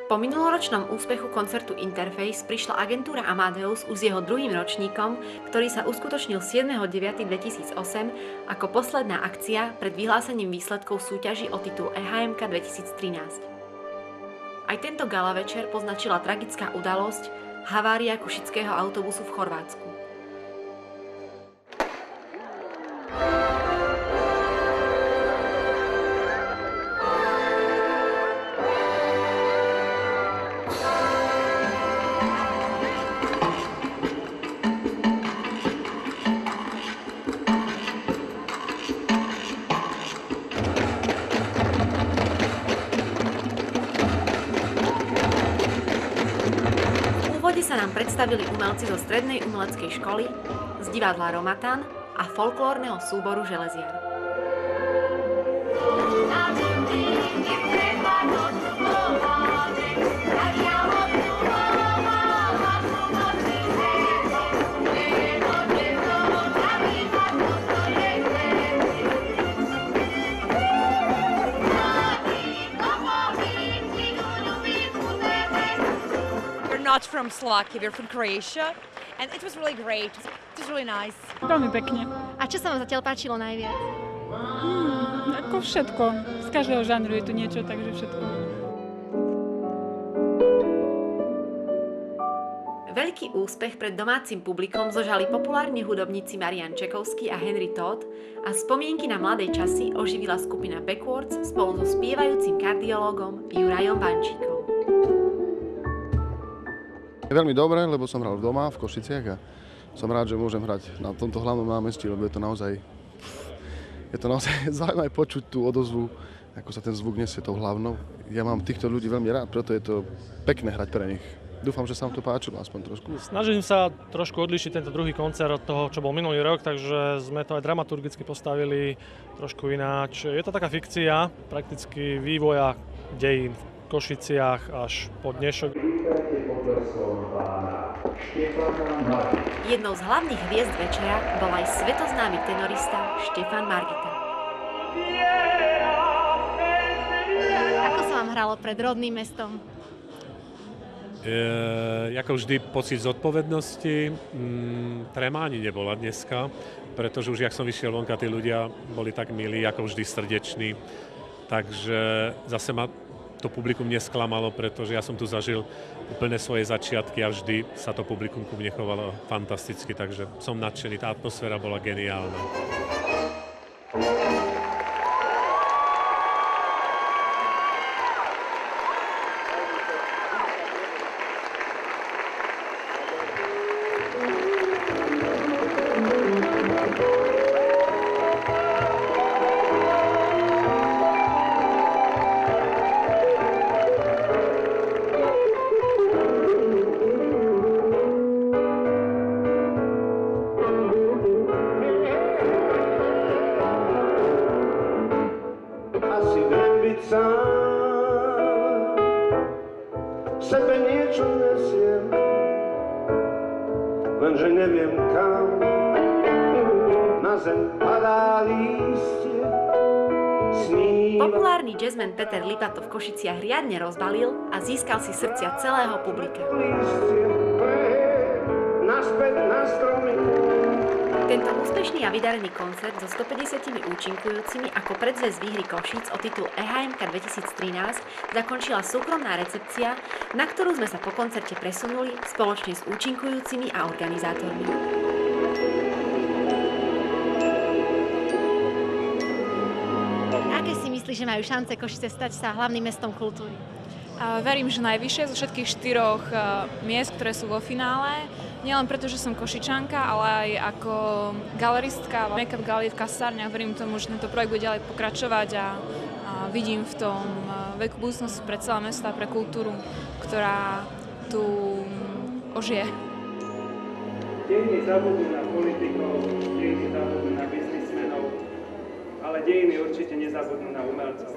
Po minuloročnom úspechu koncertu Interface prišla agentúra Amadeus už s jeho druhým ročníkom, ktorý sa uskutočnil 7.9.2008 ako posledná akcia pred vyhlásením výsledkov súťaži o titul EHMK 2013. Aj tento gala večer poznačila tragická udalosť havária košického autobusu v Chorvátsku. Sa nám predstavili umelci zo Strednej umeleckej školy, z divadla Romatan a folklórneho súboru Železiar. Not from Slovakia, we're from Croatia, and it was really great. It was really nice. Veľmi pekne. A čo sa vám zatiaľ páčilo najviac? Ako všetko. Z každého žánru je tu niečo, takže všetko. Veľký úspech pred domácim publikom zožali populárni hudobníci Marian Čekovský a Henry Todd a spomienky na mladé časy oživila skupina Backwards spolu so spievajúcim kardiológom Jurajom Vančíkom. Veľmi dobre, lebo som hral doma v Košiciach a som rád, že môžem hrať na tomto hlavnom námestí, lebo je to naozaj zaujímavé počuť tú odozvu, ako sa ten zvuk nesie tou hlavnou. Ja mám týchto ľudí veľmi rád, preto je to pekné hrať pre nich. Dúfam, že sa vám to páčilo aspoň trošku. Snažím sa trošku odlíšiť tento druhý koncert od toho, čo bol minulý rok, takže sme to aj dramaturgicky postavili trošku ináč. Je to taká fikcia, prakticky vývoja dejín v Košiciach až po dnešok. Jednou z hlavných hviezd večera bol aj svetoznámy tenorista Štefan Margita. Ako sa vám hralo pred rodným mestom? Ako vždy pocit zodpovednosti, tréma ani nebola dneska, pretože už jak som vyšiel vonka, tí ľudia boli tak milí, ako vždy srdeční, takže zase ma to publikum nesklamalo, pretože ja som tu zažil úplne svoje začiatky a vždy sa to publikum ku mne chovalo fantasticky, takže som nadšený, tá atmosféra bola geniálna. Sebe niečo nesiem, lenže neviem kam. Na zem padá lístie, sníva. Populárny jazzman Peter Lipa to v Košiciach riadne rozbalil a získal si srdcia celého publika. Lístie, naspäť na stromy. Tento úspešný a vydarený koncert so 150 účinkujúcimi ako predzvesť výhry Košíc o titul EHMK 2013 zakončila súkromná recepcia, na ktorú sme sa po koncerte presunuli spoločne s účinkujúcimi a organizátormi. Aké si myslíš, že majú šance Košice stať sa hlavným mestom kultúry? Verím, že najvyššie zo všetkých 4 miest, ktoré sú vo finále. Nielen preto, že som Košičanka, ale aj ako galeristka v Make-up Gallery v Kasárniach. Verím tomu, že tento projekt bude ďalej pokračovať a vidím v tom veľkú budúcnosť pre celé mesto a pre kultúru, ktorá tu ožije. Dejiny zabudnú na politikov, dejiny zabudnú na biznismenov, ale dejiny určite nezabudnú na umelcov.